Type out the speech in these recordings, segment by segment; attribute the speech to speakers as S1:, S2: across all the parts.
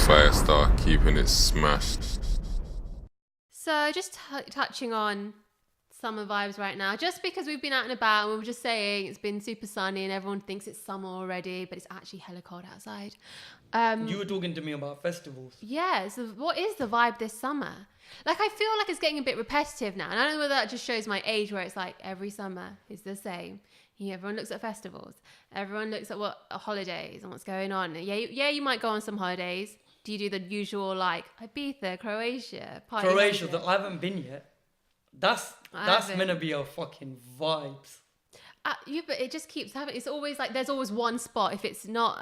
S1: Firestarr, keeping it smashed.
S2: So just touching on summer vibes right now, just because we've been out and about and we were just saying it's been super sunny and everyone thinks it's summer already, but it's actually hella cold outside.
S3: You were talking to me about festivals.
S2: Yeah, so what is the vibe this summer? Like, I feel like it's getting a bit repetitive now, and I don't know whether that just shows my age, where it's like every summer is the same. Everyone looks at festivals, everyone looks at what holidays and what's going on. Yeah, you might go on some holidays. Do you do the usual, like, Ibiza, Croatia, party?
S3: Croatia, that I haven't been yet. That's meant to be a fucking vibes.
S2: But it just keeps happening. It's always like there's always one spot. If it's not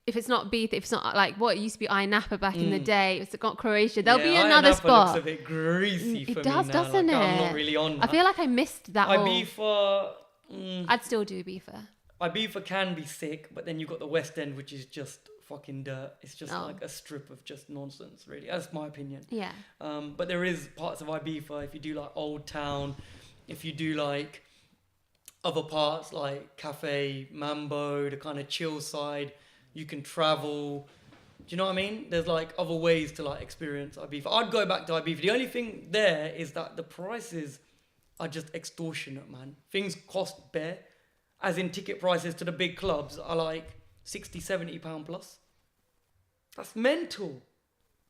S2: if it's not Ibiza, if it's not like what it used to be Napa back in the day, if it's got Croatia, there'll be another spot.
S3: Looks a bit greasy for me now.
S2: It does, doesn't it?
S3: I'm not really on that.
S2: I feel like I missed that.
S3: Ibiza.
S2: I'd still do Ibiza.
S3: Ibiza can be sick, but then you've got the West End, which is just fucking dirt. It's just like a strip of just nonsense, really. That's my opinion.
S2: Yeah.
S3: But there is parts of Ibiza, if you do like Old Town, if you do like other parts like Cafe Mambo, the kind of chill side, you can travel. Do you know what I mean? There's like other ways to like experience Ibiza. I'd go back to Ibiza. The only thing there is that the prices are just extortionate, man. Things cost bare. As in ticket prices to the big clubs are like £60-70 plus. That's mental.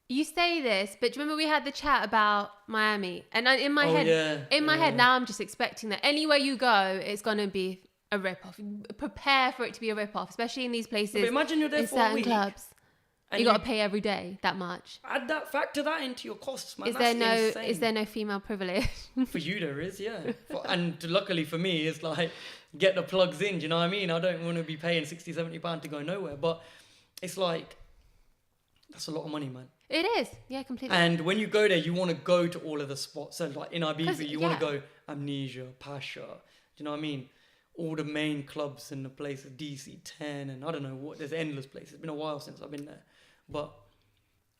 S2: You say this, but do you remember we had the chat about Miami? And in my head, now I'm just expecting that anywhere you go, it's going to be a rip-off. Prepare for it to be a rip-off, especially in these places.
S3: But imagine you're there
S2: in
S3: for a
S2: certain
S3: week.
S2: Clubs. You got to pay every day that much.
S3: Factor that into your costs, man.
S2: Is there no female privilege?
S3: For you there is, yeah. And luckily for me, it's like, get the plugs in, do you know what I mean? I don't want to be paying £60-70 to go nowhere. But it's like, that's a lot of money, man.
S2: It is, yeah, completely.
S3: And when you go there, you want to go to all of the spots. So like in Ibiza, you want to go Amnesia, Pasha, do you know what I mean? All the main clubs in the places, DC10 and I don't know what, there's endless places. It's been a while since I've been there. But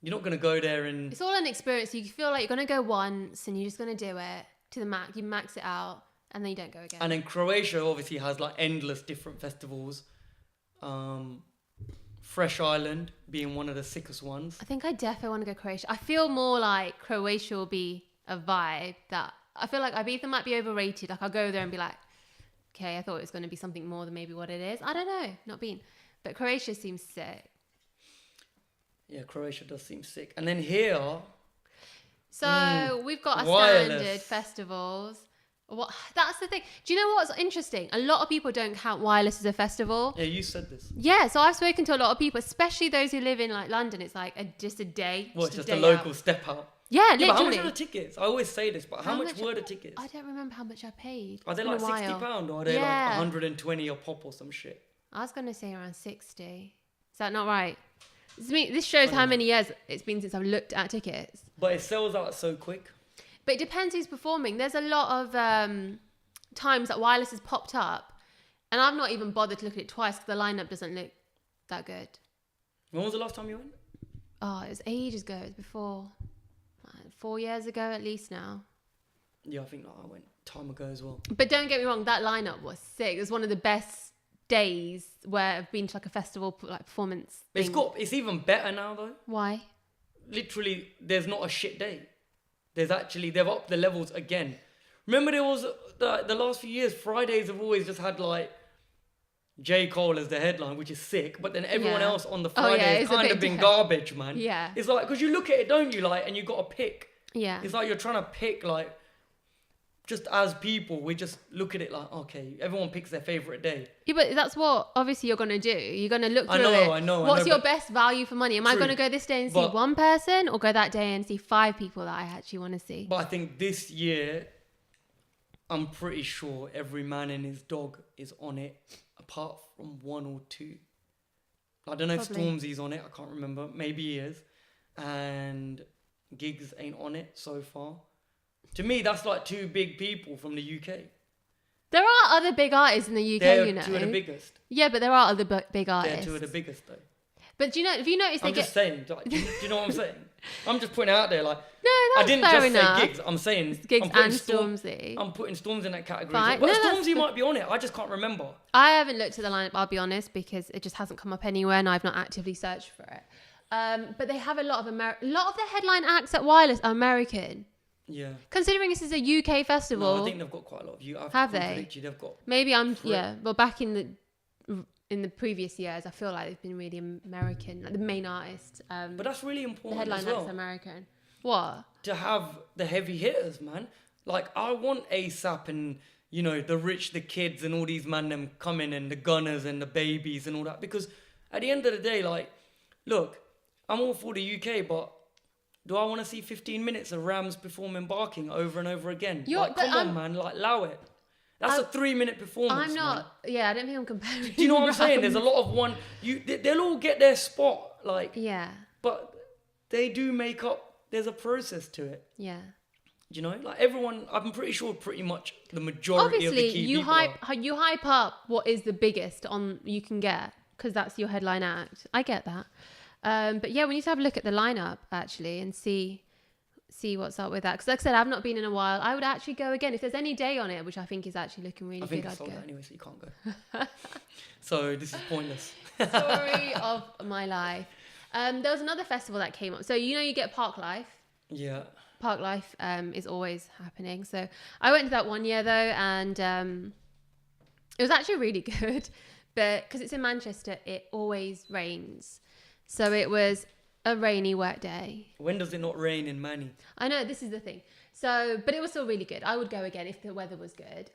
S3: you're not going to go there and...
S2: It's all an experience. You feel like you're going to go once and you're just going to do it to the max. You max it out and then you don't go again.
S3: And then Croatia obviously has like endless different festivals. Fresh Island being one of the sickest ones.
S2: I think I definitely want to go Croatia. I feel more like Croatia will be a vibe that... I feel like Ibiza might be overrated. Like I'll go there and be like, okay, I thought it was going to be something more than maybe what it is. I don't know. Not been. But Croatia seems sick.
S3: Yeah, Croatia does seem sick. And then here...
S2: So we've got our
S3: wireless.
S2: standard festivals. That's the thing. Do you know what's interesting? A lot of people don't count wireless as a festival.
S3: Yeah, you said this.
S2: Yeah, so I've spoken to a lot of people, especially those who live in like London. It's like just a day.
S3: Well, it's just a local step out.
S2: Yeah, literally.
S3: But how much are the tickets? I always say this, but how much were the tickets?
S2: I don't remember how much I paid.
S3: Are they like £60 or are they like 120 a pop or some shit?
S2: I was going to say around 60. Is that not right? This shows how many years it's been since I've looked at tickets.
S3: But it sells out so quick.
S2: But it depends who's performing. There's a lot of times that wireless has popped up and I've not even bothered to look at it twice because the lineup doesn't look that good.
S3: When was the last time you went?
S2: Oh, it was ages ago. It was before 4 years ago at least now.
S3: Yeah, I think I went time ago as well.
S2: But don't get me wrong, that lineup was sick. It was one of the best days where I've been to like a festival like performance thing.
S3: It's even better now though.
S2: Why?
S3: Literally, there's not a shit day. They've upped the levels again. Remember there was the last few years, Fridays have always just had like J. Cole as the headline, which is sick, but then everyone else on the Friday has kind of been garbage, man.
S2: Yeah.
S3: It's like, because you look at it, don't you, like, and you got to pick.
S2: Yeah.
S3: It's like you're trying to pick, like, just as people, we just look at it like, okay, everyone picks their favourite day.
S2: Yeah, but that's what obviously you're going to do. You're going to look through it.
S3: I know.
S2: What's your best value for money? Am I going to go this day and see one person or go that day and see 5 people that I actually want to see?
S3: But I think this year, I'm pretty sure every man and his dog is on it, apart from 1 or 2. I don't know if Stormzy's on it. I can't remember. Maybe he is. And Giggs ain't on it so far. To me, that's like 2 big people from the UK.
S2: There are other big artists in the UK,
S3: They're
S2: you know.
S3: 2 of the biggest.
S2: Yeah, but there are other big artists.
S3: They're 2 of the biggest, though.
S2: But do you know, if you notice,
S3: I'm just saying. Do you know what I'm saying? I'm just putting it out there. Like,
S2: no, that's
S3: I didn't
S2: fair
S3: just
S2: enough.
S3: say Giggs. I'm saying
S2: Giggs and Stormzy.
S3: I'm putting Stormzy in that category.
S2: Fine.
S3: But
S2: No,
S3: Stormzy might be on it. I just can't remember.
S2: I haven't looked at the lineup, I'll be honest, because it just hasn't come up anywhere and I've not actively searched for it. But they have a lot of the headline acts at Wireless are American.
S3: Yeah.
S2: Considering this is a UK festival.
S3: No, I think they've got quite a lot of you.
S2: Have they?
S3: They've got.
S2: Maybe well, back in the previous years, I feel like they've been really American, like the main artist.
S3: But that's really important.
S2: The headline
S3: as well,
S2: acts are American. What?
S3: To have the heavy hitters, man. Like I want ASAP and the rich, the kids, and all these man them coming, and the gunners and the babies and all that. Because at the end of the day, like, look, I'm all for the UK, but do I want to see 15 minutes of Rams performing barking over and over again? Come on, man, like, allow it. That's a 3-minute performance.
S2: I'm not. Man. Yeah, I don't think I'm comparing.
S3: Do you know what I'm saying? There's a lot of they'll all get their spot, like.
S2: Yeah.
S3: But they do make up. There's a process to it.
S2: Yeah.
S3: Like everyone. I'm pretty sure, pretty much the majority of the key
S2: you
S3: people
S2: you hype up what is the biggest you can get because that's your headline act. I get that. But yeah, we need to have a look at the lineup actually and see what's up with that. Because like I said, I've not been in a while. I would actually go again if there's any day on it, which I think is actually looking really good.
S3: I'd go anyway, so you can't go. So this is pointless.
S2: Story of my life. There was another festival that came up. So you get Park Life.
S3: Yeah.
S2: Park Life is always happening. So I went to that one year though, and it was actually really good. But because it's in Manchester, it always rains. So it was a rainy, wet day.
S3: When does it not rain in Manny?
S2: I know, this is the thing. So, but it was still really good. I would go again if the weather was good.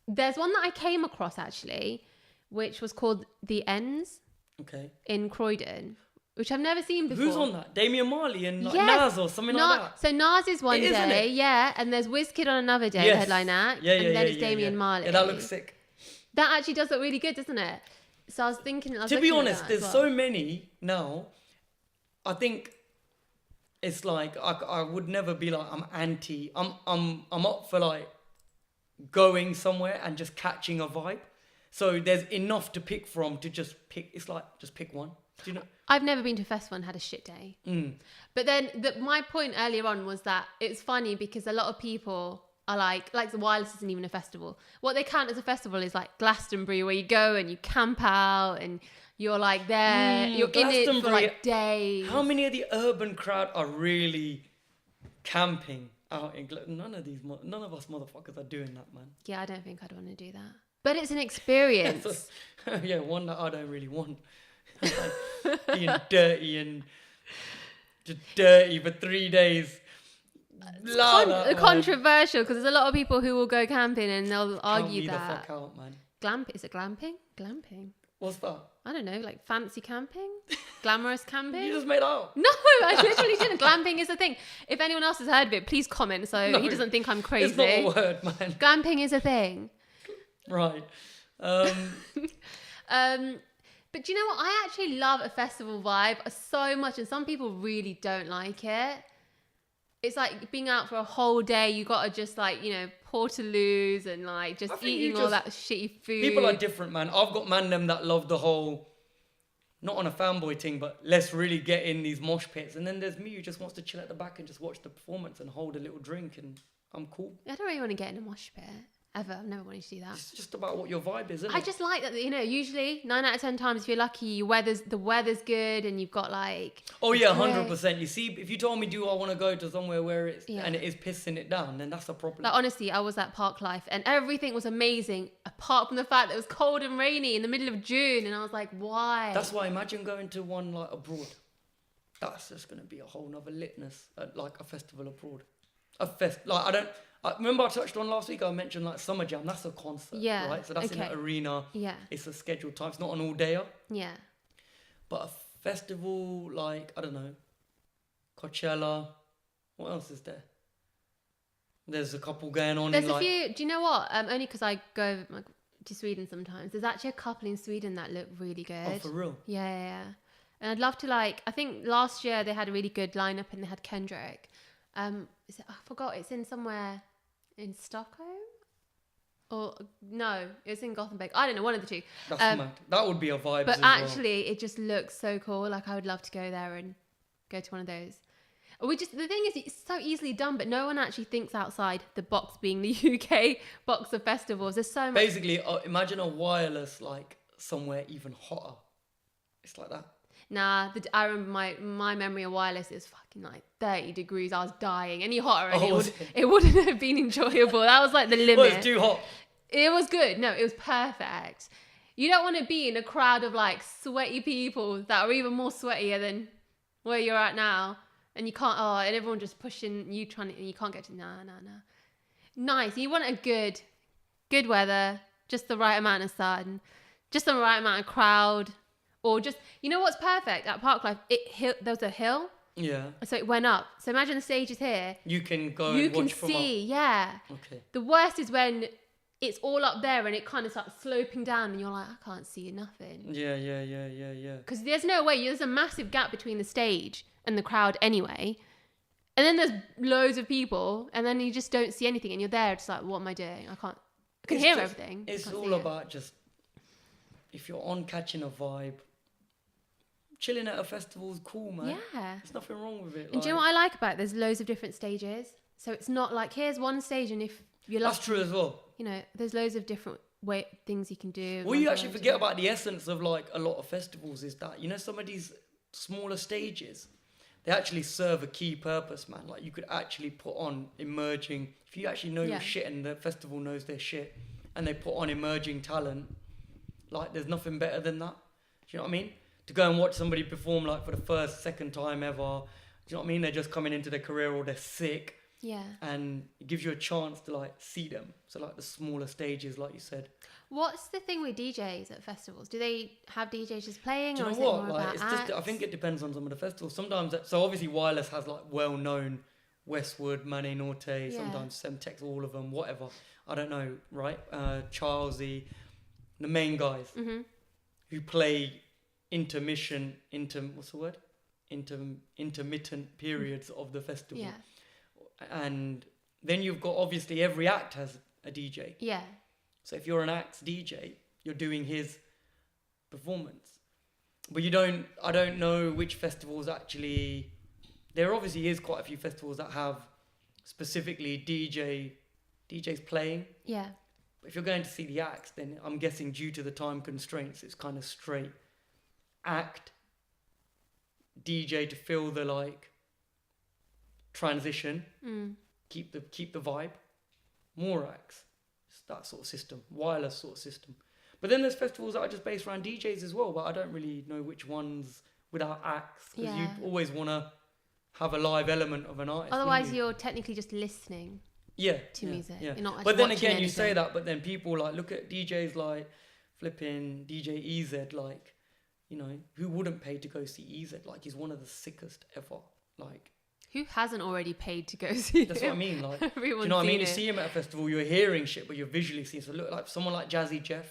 S2: There's one that I came across actually, which was called The Ends.
S3: Okay.
S2: In Croydon, which I've never seen before.
S3: Who's on that? Damian Marley and Nas or something like that?
S2: So Nas is one day, yeah, and there's Wizkid on another day, the headline act, and then it's Damian Marley.
S3: Yeah, that looks sick.
S2: That actually does look really good, doesn't it? So I was thinking...
S3: To be honest, there's so many now. I think it's like I would never be like I'm anti. I'm up for like going somewhere and just catching a vibe. So there's enough to pick from to just pick. It's like just pick one. Do you know?
S2: I've never been to a festival and had a shit day. But then my point earlier on was that it's funny because a lot of people are like the Wireless isn't even a festival. What they count as a festival is like Glastonbury, where you go and you camp out and you're like there, you're in it for like days.
S3: How many of the urban crowd are really camping out in None of us motherfuckers are doing that, man.
S2: Yeah, I don't think I'd want to do that. But it's an experience.
S3: Yeah, one that I don't really want. Like being dirty and just dirty for 3 days.
S2: Controversial because there's a lot of people who will go camping and they'll argue that.
S3: The fuck out, man.
S2: Is it glamping? Glamping.
S3: What's that?
S2: I don't know, like fancy camping, glamorous camping.
S3: You just made out.
S2: No, I literally didn't. Glamping is a thing. If anyone else has heard of it, please comment so he doesn't think I'm crazy.
S3: It's not a word, man.
S2: Glamping is a thing.
S3: Right.
S2: But do you know what? I actually love a festival vibe so much, and some people really don't like it. It's like being out for a whole day. You got to just like, Portaloos and like just eating all that shitty food.
S3: People are different, man. I've got them that love the whole, not on a fanboy thing, but let's really get in these mosh pits. And then there's me who just wants to chill at the back and just watch the performance and hold a little drink, and I'm cool.
S2: I don't really want to get in a mosh pit. Ever. I've never wanted to do that.
S3: It's just about what your vibe is, isn't it?
S2: I just like that, usually 9 out of 10 times if you're lucky, the weather's good and you've got like...
S3: Oh yeah, 100%. You see, if you told me, do I want to go to somewhere where and it is pissing it down, then that's a problem.
S2: Like honestly, I was at Park Life and everything was amazing apart from the fact that it was cold and rainy in the middle of June, and I was like, why?
S3: That's why imagine going to one like abroad. That's just going to be a whole nother litness at like a festival abroad. Remember I touched on last week, I mentioned like Summer Jam, that's a concert, right? So that's in an arena, it's a scheduled time, it's not an all-dayer.
S2: Yeah.
S3: But a festival like, I don't know, Coachella, what else is there? There's a couple going on.
S2: There's a few, do you know what? Only because I go to Sweden sometimes. There's actually a couple in Sweden that look really good.
S3: Oh, for real?
S2: Yeah. And I'd love to I think last year they had a really good lineup and they had Kendrick. I forgot, it's in somewhere in Stockholm? Or no, it's in Gothenburg. I don't know, one of the two.
S3: That's mad. That would be a vibe.
S2: But actually, it just looks so cool. Like I would love to go there and go to one of those. The thing is, it's so easily done, but no one actually thinks outside the box, being the UK box of festivals. There's so much.
S3: Basically, imagine a Wireless like somewhere even hotter. It's like that.
S2: Nah, I remember my memory of Wireless is fucking like 30 degrees. I was dying. Any hotter and it wouldn't have been enjoyable. That was like the limit.
S3: Well, it's too hot.
S2: It was good. No, it was perfect. You don't want to be in a crowd of like sweaty people that are even more sweatier than where you're at now. And you can't, and everyone just pushing you and you can't get to, nah. Nice. You want a good weather, just the right amount of sun, just the right amount of crowd. Or just, you know what's perfect at Parklife? There was a hill.
S3: Yeah.
S2: So it went up. So imagine the stage is here.
S3: You can go
S2: You
S3: and
S2: can
S3: watch from up.
S2: see, yeah.
S3: Okay.
S2: The worst is when it's all up there and it kind of starts sloping down and you're like, I can't see nothing.
S3: Yeah.
S2: Because there's no way. There's a massive gap between the stage and the crowd anyway. And then there's loads of people and then you just don't see anything and you're there. It's like, what am I doing? I can hear everything.
S3: It's all about just, if you're on catching a vibe, chilling at a festival is cool, man.
S2: Yeah.
S3: There's nothing wrong with it.
S2: And do you know what I like about it? There's loads of different stages. So it's not like, here's one stage and if you're lucky,
S3: that's true as well.
S2: You know, there's loads of different things you can do.
S3: What you actually forget about the essence of like a lot of festivals is that, you know, some of these smaller stages, they actually serve a key purpose, man. Like you could actually put on emerging, if you actually know your shit and the festival knows their shit and they put on emerging talent, like there's nothing better than that. Do you know what I mean? To go and watch somebody perform like for the first, second time ever. Do you know what I mean? They're just coming into their career or they're sick.
S2: Yeah.
S3: And it gives you a chance to like see them. So like the smaller stages, like you said.
S2: What's the thing with DJs at festivals? Do they have DJs just playing,
S3: Do you
S2: or
S3: know
S2: is
S3: what?
S2: it more
S3: Like
S2: about
S3: it's
S2: acts?
S3: just, I think it depends on some of the festivals. Sometimes, so obviously Wireless has like well-known Westwood, Mane Norte, sometimes Semtex, all of them, whatever. I don't know, right? Charlesy, the main guys who play intermittent periods of the festival.
S2: Yeah.
S3: And then you've got, obviously every act has a DJ.
S2: Yeah.
S3: So if you're an act's DJ, you're doing his performance. But I don't know which festivals actually, there obviously is quite a few festivals that have specifically DJs playing.
S2: Yeah.
S3: If you're going to see the acts, then I'm guessing due to the time constraints, it's kind of straight act, DJ to fill the like transition, keep the vibe, more acts. It's that sort of system, Wireless sort of system. But then there's festivals that are just based around DJs as well, but I don't really know which ones without acts, because you always want to have a live element of an artist.
S2: Otherwise, you're technically just listening. To music.
S3: Yeah.
S2: You're not
S3: but then
S2: watching
S3: again, you
S2: anything.
S3: say that, but then people like look at DJs like flipping DJ EZ, like, you know, who wouldn't pay to go see EZ? Like, he's one of the sickest ever. Like,
S2: who hasn't already paid to go see
S3: that's
S2: him?
S3: what I mean. Like,
S2: Everyone's
S3: do you know what I mean?
S2: seen
S3: You
S2: it.
S3: see him at a festival, you're hearing shit, but you're visually seeing. So look, like someone like Jazzy Jeff,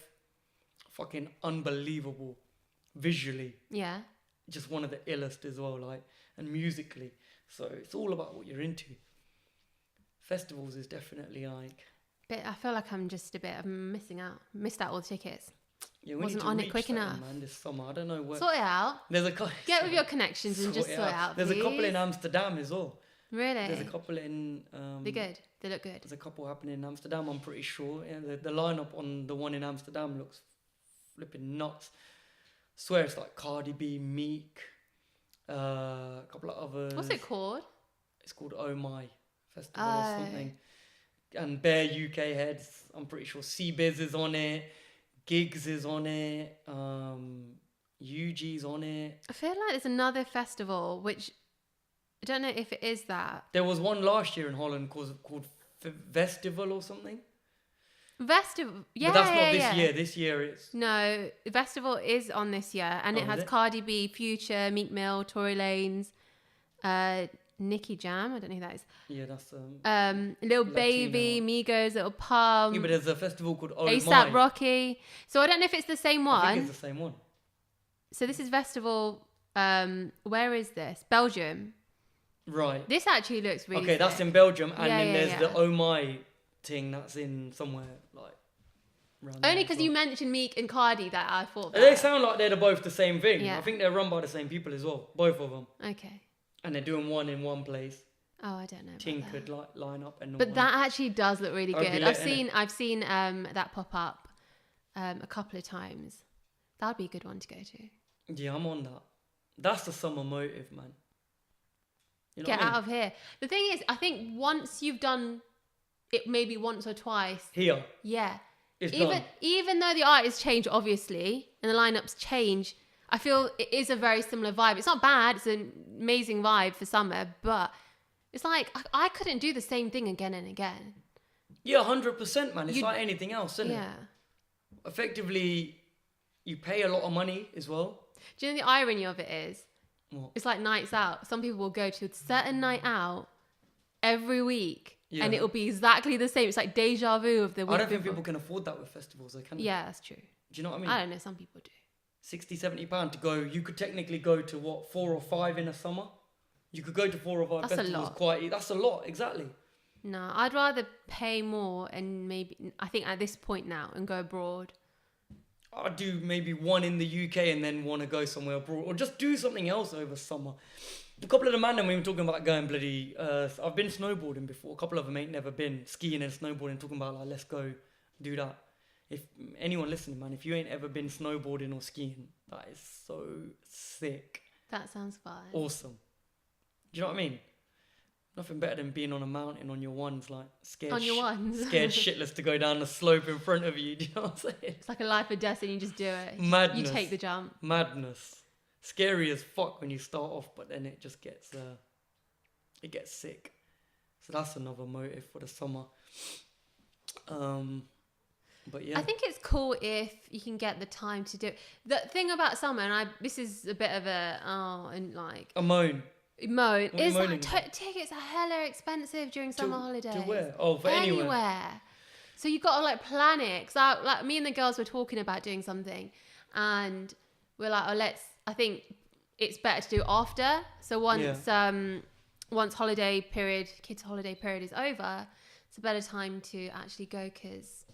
S3: fucking unbelievable visually.
S2: Yeah.
S3: Just one of the illest as well, like, and musically. So it's all about what you're into. Festivals is definitely like.
S2: But I feel like I'm just a bit. I'm missed out all the tickets.
S3: Yeah, we
S2: Wasn't
S3: need to
S2: on it
S3: reach
S2: quick
S3: that,
S2: enough.
S3: man. This summer, I don't know where.
S2: Sort it out.
S3: There's a
S2: Get with your connections and just sort it out.
S3: There's a couple
S2: please.
S3: in Amsterdam as well.
S2: Really?
S3: There's a couple in.
S2: They're good. They look good.
S3: There's a couple happening in Amsterdam. I'm pretty sure. Yeah, the lineup on the one in Amsterdam looks flipping nuts. Swear it's like Cardi B, Meek, a couple of others.
S2: What's it called?
S3: It's called Oh My Festival or something. And bare UK heads. I'm pretty sure C-Biz is on it. Gigs is on it. UG's on it.
S2: I feel like there's another festival which I don't know if it is that.
S3: There was one last year in Holland called Festival or something.
S2: Festival, yeah,
S3: but that's not
S2: yeah,
S3: this
S2: yeah.
S3: year. This year it's.
S2: No, Festival is on this year, and it has Cardi B, Future, Meek Mill, Tory Lanez, Nicki Jam. I don't know who that is.
S3: Yeah, that's
S2: Lil
S3: Latino.
S2: Baby, Migos, Little Pump.
S3: Yeah, but there's a festival called Oh
S2: ASAP
S3: My.
S2: Rocky. So I don't know if it's the same one.
S3: I think it's the same one.
S2: So this is Festival. Where is this? Belgium.
S3: Right.
S2: This actually looks really.
S3: Okay, that's
S2: sick.
S3: in Belgium, and
S2: Yeah,
S3: then
S2: yeah,
S3: there's
S2: yeah.
S3: the Oh My thing that's in somewhere like. around there
S2: Only
S3: as
S2: because
S3: well.
S2: you mentioned Meek and Cardi that I thought.
S3: They
S2: That.
S3: sound like they're both the same thing.
S2: Yeah.
S3: I think they're run by the same people as well, both of them,
S2: Okay.
S3: and they're doing one in one place.
S2: Oh, I don't know. About
S3: Tinkered
S2: that.
S3: line up and.
S2: But
S3: one.
S2: that actually does look really
S3: I'd be
S2: good.
S3: lit, innit?
S2: I've seen that pop up a couple of times. That'd be a good one to go to.
S3: Yeah, I'm on that. That's the summer motive, man. You know
S2: Get
S3: what I mean?
S2: out of here. The thing is, I think once you've done it maybe once or twice,
S3: Here,
S2: yeah.
S3: it's done.
S2: Even though the artists change, obviously, and the lineups change, I feel it is a very similar vibe. It's not bad. It's an amazing vibe for summer, but it's like I couldn't do the same thing again and again.
S3: Yeah, 100%, man. It's
S2: You-
S3: like anything else, isn't it?
S2: Yeah.
S3: Effectively, you pay a lot of money as well.
S2: Do you know the irony of it is?
S3: What?
S2: It's like nights out. Some people will go to a certain night out every week, and
S3: Yeah.
S2: it'll be exactly the same. It's like deja vu of the week
S3: I don't think
S2: before.
S3: people can afford that with festivals, though, can they?
S2: Yeah, that's true.
S3: Do you know what I mean?
S2: I don't know. Some people do.
S3: 60, 70 pound to go. You could technically go to what, 4 or 5 in a summer? You could go to 4 or 5
S2: That's a
S3: festivals
S2: lot.
S3: That's a lot, exactly.
S2: No, I'd rather pay more and maybe, I think at this point now, and go abroad.
S3: I'd do maybe one in the UK and then want to go somewhere abroad, or just do something else over summer. A couple of the man we were talking about going bloody. I've been snowboarding before. A couple of them ain't never been skiing and snowboarding. Talking about like, let's go do that. If anyone listening, man, if you ain't ever been snowboarding or skiing, that is so sick.
S2: That sounds fun.
S3: Awesome. Do you know what I mean? Nothing better than being on a mountain on your ones, like scared.
S2: On your ones.
S3: Scared shitless to go down the slope in front of you. Do you know what I'm saying?
S2: It's like a life or death, and you just do it.
S3: Madness.
S2: You take the jump.
S3: Madness. Scary as fuck when you start off, but then it just gets it gets sick. So that's another motive for the summer. But yeah,
S2: I think it's cool if you can get the time to do it. The thing about summer, and this is a bit of
S3: a moan.
S2: moan,
S3: What are you
S2: is
S3: moaning
S2: like tickets are hella expensive during summer holidays.
S3: To where? Oh, for anywhere.
S2: So you've got to like plan it. Cause like me and the girls were talking about doing something, and we're like, oh, I think it's better to do after. So once kids' holiday period is over, it's a better time to actually go, because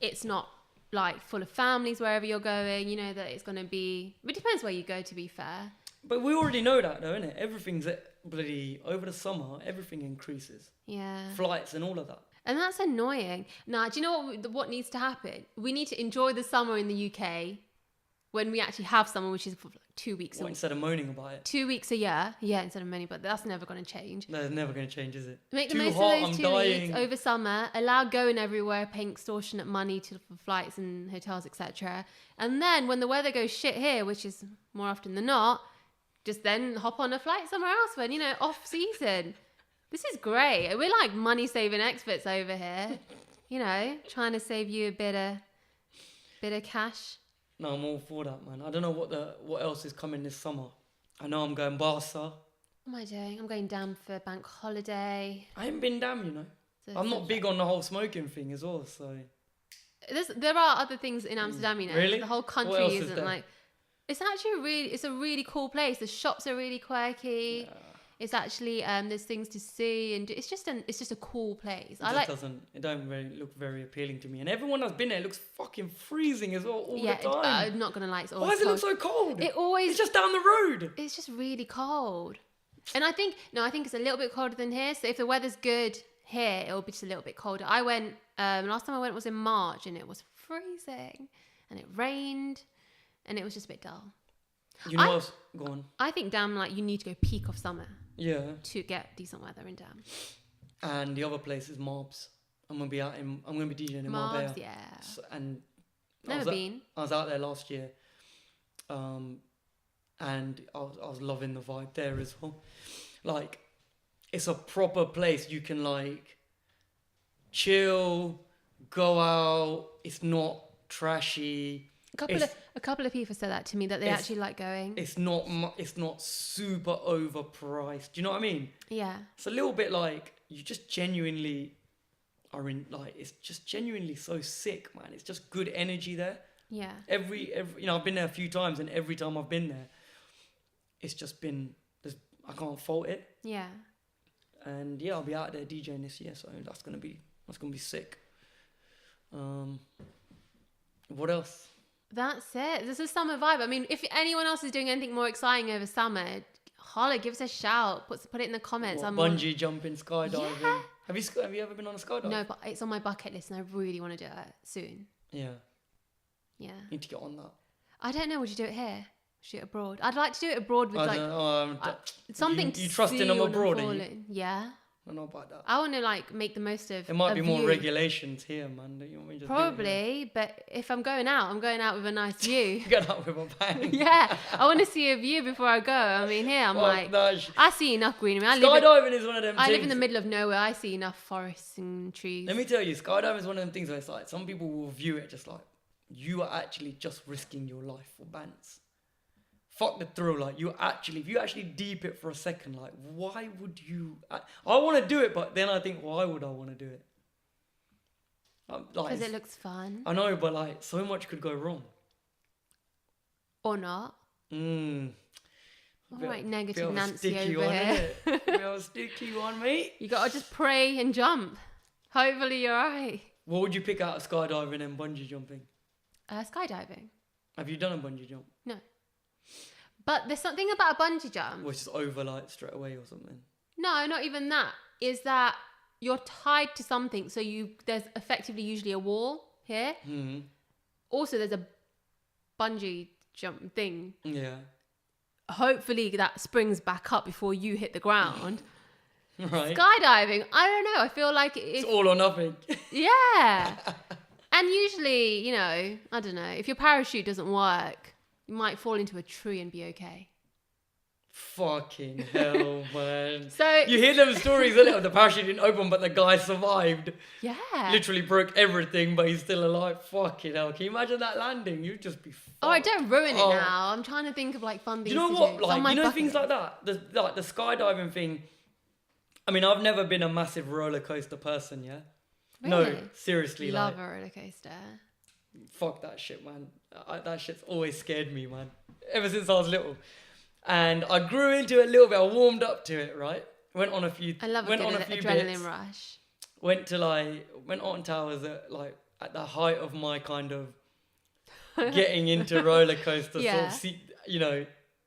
S2: it's not like full of families wherever you're going. You know that it's going to be. It depends where you go, to be fair.
S3: But we already know that, though, innit? Everything's bloody over the summer. Everything increases.
S2: Yeah.
S3: Flights and all of that.
S2: And that's annoying. Now, do you know what needs to happen? We need to enjoy the summer in the UK when we actually have summer, which is for like 2 weeks.
S3: Instead of moaning about it.
S2: 2 weeks a year. Yeah, instead of many, but that's never going to change.
S3: No, it's never going to change, is it?
S2: Make the
S3: Too
S2: most
S3: hot,
S2: of those
S3: I'm
S2: 2
S3: dying.
S2: weeks over summer. Allow going everywhere, paying extortionate money for flights and hotels, etc. And then when the weather goes shit here, which is more often than not, just then hop on a flight somewhere else when, off season. This is great. We're like money saving experts over here. Trying to save you a bit of cash.
S3: No, I'm all for that, man. I don't know what else is coming this summer. I know I'm going Barca.
S2: What am I doing? I'm going down for bank holiday.
S3: I ain't been down,
S2: So
S3: I'm not big on the whole smoking thing as well, so...
S2: There are other things in Amsterdam,
S3: Really?
S2: The whole
S3: What
S2: country
S3: else is
S2: isn't
S3: there?
S2: like... It's actually it's a really cool place. The shops are really quirky.
S3: Yeah.
S2: It's actually, there's things to see, and it's just a cool place.
S3: It don't really look very appealing to me. And everyone that's been there looks fucking freezing as well all the time.
S2: I'm not going to lie, it's always
S3: Why does it
S2: cold.
S3: look so cold?
S2: It's
S3: It's just down the road.
S2: It's just really cold. And I think it's a little bit colder than here. So if the weather's good here, it'll be just a little bit colder. I went, last time I went was in March, and it was freezing, and it rained, and it was just a bit dull.
S3: You know what else? Go on.
S2: I think Dam, you need to go peak of summer
S3: Yeah.
S2: to get decent weather in Dam.
S3: And the other place is Mobs. I'm gonna be DJing in Marbella.
S2: Mobs, yeah.
S3: And
S2: Never been.
S3: I was out there last year. And I was loving the vibe there as well. Like, it's a proper place. You can chill, go out. It's not trashy.
S2: A couple of people said that to me, that they actually like going.
S3: It's not super overpriced. Do you know what I mean?
S2: Yeah.
S3: It's a little bit like you just genuinely are in, it's just genuinely so sick, man. It's just good energy there.
S2: Yeah.
S3: Every I've been there a few times, and every time I've been there, it's just been, I can't fault it.
S2: Yeah.
S3: And yeah, I'll be out there DJing this year, so that's gonna be sick. What else?
S2: That's it. This is summer vibe. I mean, if anyone else is doing anything more exciting over summer, holla, give us a shout. Put it in the comments.
S3: Bungee jumping, skydiving.
S2: Yeah.
S3: Have you ever been on a skydive?
S2: No, but it's on my bucket list, and I really want to do it soon.
S3: Yeah.
S2: Yeah.
S3: Need to get on that.
S2: I don't know. Would you do it here? Shoot abroad. I'd like to do it abroad with
S3: I
S2: like
S3: don't know.
S2: something.
S3: You trust in them
S2: see when I'm
S3: abroad, are you?
S2: falling. Yeah.
S3: I don't know about that.
S2: I want to like make the most of.
S3: There might
S2: a
S3: be more
S2: view.
S3: regulations here, man. Don't you want me to just do it here?
S2: Probably, but if I'm going out with a nice view.
S3: Get up with a bang.
S2: Yeah, I want to see a view before I go. I mean, here I'm like, I see enough greenery.
S3: Skydiving is one of them
S2: I
S3: things.
S2: live in the middle of nowhere. I see enough forests and trees.
S3: Let me tell you, skydiving is one of them things where it's like, some people will view it just like, you are actually just risking your life for bants. Fuck the thrill. Like, if you actually deep it for a second, like, why would you? I want to do it, but then I think, why would I want to do it?
S2: Because it looks fun.
S3: I know, but like, so much could go wrong.
S2: Or not. All right, negative Nancy over here.
S3: Bit of a sticky one, mate.
S2: You gotta just pray and jump. Hopefully you're alright.
S3: What would you pick out of skydiving and bungee jumping?
S2: Skydiving.
S3: Have you done a bungee jump?
S2: No. But there's something about a bungee jump.
S3: Or just over like straight away or something?
S2: No, not even that. Is that you're tied to something. So there's effectively usually a wall here.
S3: Mm-hmm.
S2: Also, there's a bungee jump thing.
S3: Yeah.
S2: Hopefully that springs back up before you hit the ground.
S3: Right.
S2: Skydiving, I don't know. I feel like
S3: It's all or nothing.
S2: Yeah. And usually, you know, I don't know. If your parachute doesn't work, you might fall into a tree and be okay.
S3: Fucking hell, man.
S2: So
S3: you hear them stories, innit, of the parachute didn't open, but the guy survived.
S2: Yeah.
S3: Literally broke everything, but he's still alive. Fucking hell. Can you imagine that landing? You'd just be fucked.
S2: Oh, don't ruin it now. I'm trying to think of like fun things.
S3: You know
S2: to
S3: what?
S2: do.
S3: Like, you know things like that? The skydiving thing. I mean, I've never been a massive roller coaster person, yeah?
S2: Really?
S3: No, seriously.
S2: Love a roller coaster.
S3: Fuck that shit, man. That shit's always scared me, man. Ever since I was little. And I grew into it a little bit. I warmed up to it, right? Went on a few.
S2: I love
S3: went
S2: a
S3: on
S2: good
S3: a few
S2: adrenaline
S3: bits.
S2: rush.
S3: Went on towers at the height of my kind of getting into roller coaster
S2: Yeah.
S3: sort of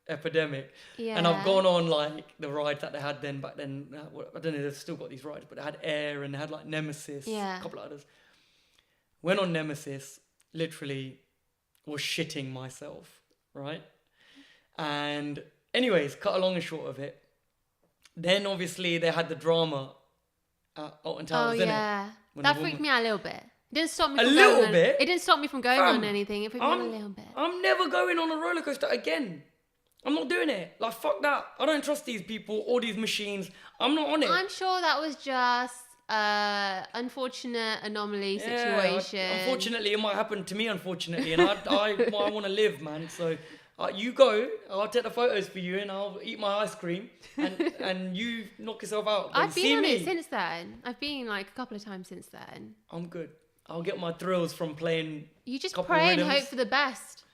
S3: epidemic.
S2: Yeah.
S3: And I've gone on like the rides that they had back then. I don't know, they've still got these rides, but they had Air and they had like Nemesis,
S2: Yeah.
S3: a couple of others. Went on Nemesis, literally was shitting myself, right? And anyways, cut a long and short of it. Then obviously they had the drama at Alton Towers,
S2: Oh yeah, that freaked me out a little bit. It didn't stop me. It didn't stop me from going on anything. It freaked me out a little bit.
S3: I'm never going on a roller coaster again. I'm not doing it. Like, fuck that. I don't trust these people or these machines. I'm not on it.
S2: I'm sure that was just unfortunate anomaly situation.
S3: Unfortunately, it might happen to me. Unfortunately, and I want to live, man. So. You go, I'll take the photos for you and I'll eat my ice cream and you knock yourself out.
S2: I've been on it since then. I've been like a couple of times since then.
S3: I'm good. I'll get my thrills from playing.
S2: You just pray and hope for the best.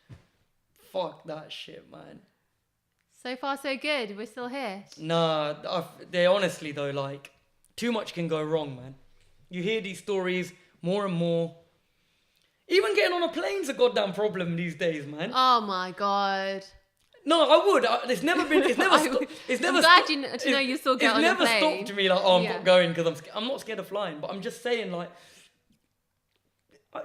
S3: Fuck that shit, man.
S2: So far, so good. We're still here.
S3: Nah, they honestly though, like, too much can go wrong, man. You hear these stories more and more. Even getting on a plane's a goddamn problem these days, man.
S2: Oh my god.
S3: No, I would. It's never been. It's never. It's never.
S2: I'm glad to know you still get on a plane.
S3: It's never stopped me like, I'm not going because I'm not scared of flying. But I'm just saying, like,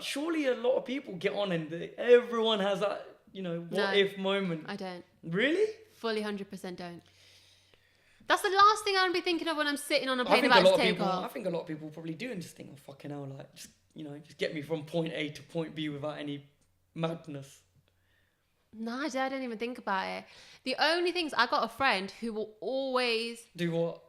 S3: surely a lot of people get on and everyone has that, what if moment.
S2: I don't.
S3: Really?
S2: Fully 100% don't. That's the last thing I'd be thinking of when I'm sitting on a plane about to take off.
S3: I think a lot of people probably do and just think, oh fucking hell, like just get me from point A to point B without any madness.
S2: No, I don't even think about it. The only things, I got a friend who will always
S3: do what?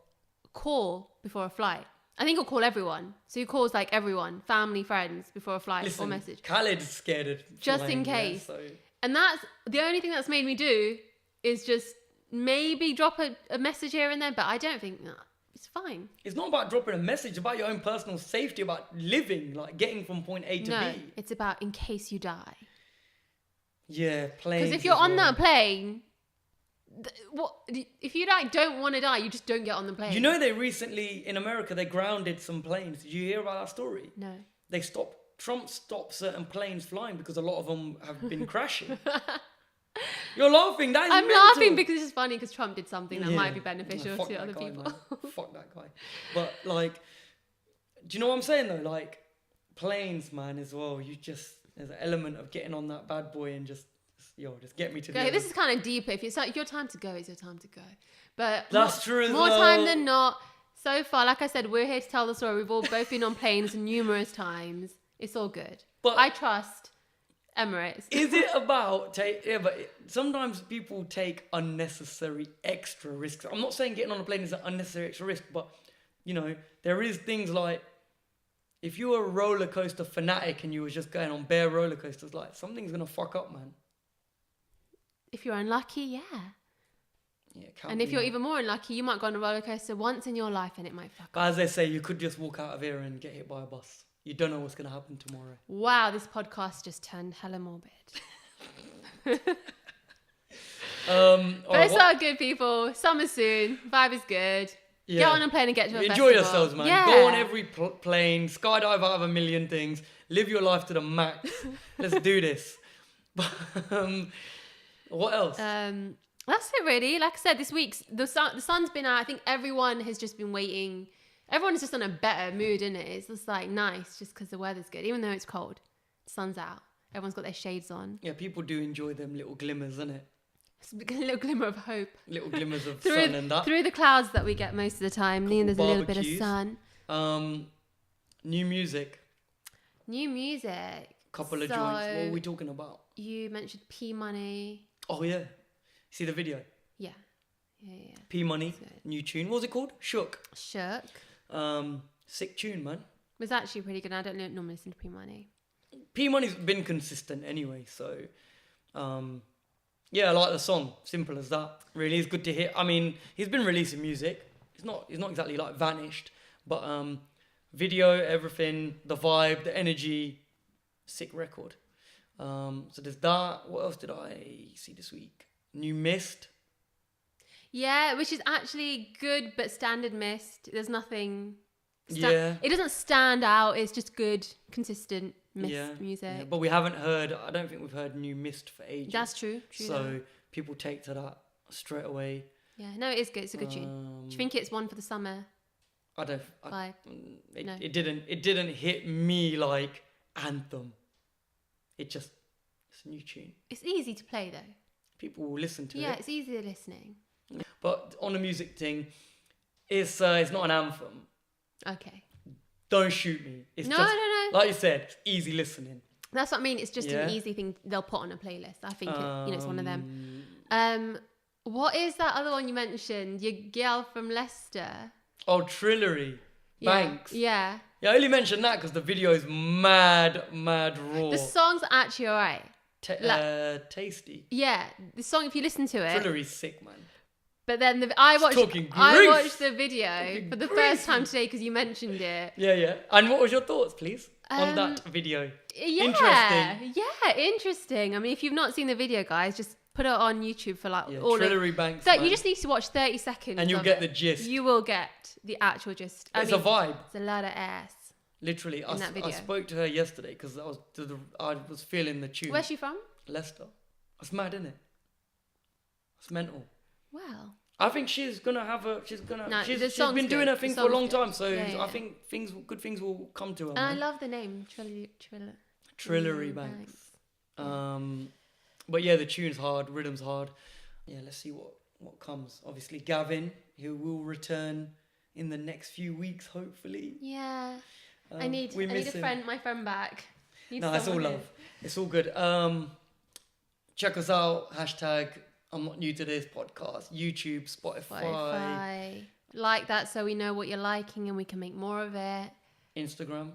S2: Call before a flight. I think he'll call everyone. So he calls like everyone, family, friends before a flight or message.
S3: Khaled's scared of
S2: just in case. Yeah, so. And that's the only thing that's made me do is just maybe drop a message here and there, but I don't think it's fine.
S3: It's not about dropping a message, it's about your own personal safety, about living, like getting from point A to B.
S2: It's about in case you die.
S3: Yeah, planes.
S2: Because if you're on that plane, if you don't want to die, you just don't get on the plane.
S3: You know, they recently in America they grounded some planes. Did you hear about that story?
S2: No.
S3: Trump stopped certain planes flying because a lot of them have been crashing. You're laughing. That is
S2: I'm
S3: mental.
S2: laughing because it's funny because Trump did something that might be beneficial to other people.
S3: Fuck that guy. But like, do you know what I'm saying though? Like, planes, man, as well. There's an element of getting on that bad boy and just just get me to the
S2: Go.
S3: end.
S2: This is kind of deeper. If it's like your time to go, it's your time to go. But
S3: That's true as
S2: more
S3: well.
S2: time than not. So far, like I said, we're here to tell the story. We've all both been on planes numerous times. It's all good.
S3: But
S2: I trust Emirates.
S3: is it about sometimes people take unnecessary extra risks. I'm not saying getting on a plane is an unnecessary extra risk, but there is things like if you were a roller coaster fanatic and you were just going on bare roller coasters, like something's gonna fuck up, man.
S2: If you're unlucky, yeah.
S3: Yeah,
S2: And if you're even more unlucky, you might go on a roller coaster once in your life and it might fuck
S3: But
S2: up.
S3: as they say, you could just walk out of here and get hit by a bus. You don't know what's gonna happen tomorrow.
S2: Wow, this podcast just turned hella morbid. But it's all good, people. Summer soon. Vibe is good.
S3: Yeah.
S2: Get on a plane and get to a
S3: Enjoy
S2: festival.
S3: yourselves, man.
S2: Yeah.
S3: Go on every plane, skydive out of a million things, live your life to the max. Let's do this. What else?
S2: That's it, really. Like I said, this week's the sun's been out. I think everyone has just been waiting. Everyone's just in a better mood, isn't it? It's just like nice, just because the weather's good, even though it's cold. The sun's out. Everyone's got their shades on.
S3: Yeah, people do enjoy them little glimmers, innit?
S2: It's a little glimmer of hope.
S3: Little glimmers of
S2: through,
S3: sun and that.
S2: Through the clouds that we get most of the time. Then there's a little bit of
S3: barbecues.
S2: sun.
S3: New music.
S2: New music.
S3: Couple of joints. What are we talking about?
S2: You mentioned P Money.
S3: Oh, yeah. See the video?
S2: Yeah.
S3: P Money,
S2: That's good.
S3: new tune. What was it called? Shook.
S2: Shook.
S3: Sick tune, man.
S2: Was actually pretty good. I don't normally listen to P Money.
S3: P Money's been consistent anyway, so yeah, I like the song. Simple as that. Really, it's good to hear. I mean, he's been releasing music. He's not exactly like vanished, but video, everything, the vibe, the energy, sick record. So there's that. What else did I see this week? New Mist.
S2: Yeah, which is actually good, but standard Mist. There's nothing.
S3: Yeah.
S2: It doesn't stand out. It's just good, consistent Mist music.
S3: Yeah, but we haven't heard. I don't think we've heard New Mist for ages.
S2: That's true.
S3: So people take to that straight away.
S2: Yeah, no, it is good. It's a good tune. Do you think it's one for the summer vibe? No.
S3: It didn't hit me like anthem. It's a new tune.
S2: It's easy to play though.
S3: People will listen to it.
S2: Yeah, it's easier listening.
S3: But on the music thing, it's not an anthem.
S2: Okay.
S3: Don't shoot me. It's
S2: No.
S3: like you said, it's easy listening.
S2: That's what I mean. It's just
S3: Yeah.
S2: an easy thing they'll put on a playlist. I think it's one of them. What is that other one you mentioned? Your girl from Leicester.
S3: Oh, Trillery.
S2: Yeah.
S3: Banks.
S2: Yeah.
S3: Yeah, I only mentioned that because the video is mad raw.
S2: The song's actually alright.
S3: Tasty.
S2: Yeah, the song, if you listen to it.
S3: Trillery's sick, man.
S2: But then I watched
S3: Talking
S2: the video
S3: Talking
S2: for the
S3: grease.
S2: first time today because you mentioned it.
S3: Yeah. And what was your thoughts, please, on that video?
S2: Yeah,
S3: Interesting.
S2: Yeah, interesting. I mean, if you've not seen the video, guys, just put it on YouTube for like all
S3: Trillery Banks.
S2: So
S3: man.
S2: you just need to watch 30 seconds.
S3: And you'll
S2: of
S3: get
S2: it.
S3: the gist.
S2: You will get the actual gist.
S3: It's a vibe.
S2: It's a lot of ass.
S3: Literally,
S2: in that video.
S3: I spoke to her yesterday because I was feeling the tune.
S2: Where's she from?
S3: Leicester. That's mad, isn't it? That's mental.
S2: Well,
S3: I think she's been doing her thing
S2: The
S3: for a long
S2: song's good.
S3: time, so
S2: Yeah.
S3: I think good things will come to her.
S2: And I
S3: man.
S2: love the name
S3: Trillery Banks. But yeah, the tune's hard, rhythm's hard. Yeah, let's see what comes. Obviously, Gavin, who will return in the next few weeks, hopefully.
S2: Yeah. I need my friend back.
S3: No, it's all love. It's all good. Check us out. # I'm not new to this podcast. YouTube, Spotify.
S2: Like that so we know what you're liking and we can make more of it.
S3: Instagram,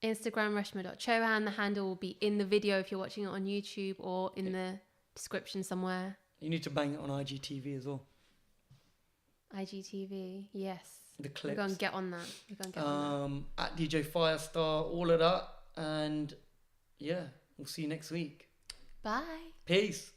S2: Reshma.chohan. The handle will be in the video if you're watching it on YouTube or in the description somewhere.
S3: You need to bang it on IGTV as well.
S2: IGTV, yes.
S3: The clips.
S2: We're going to get on that.
S3: At DJ Firestarr, all of that. And yeah, we'll see you next week.
S2: Bye.
S3: Peace.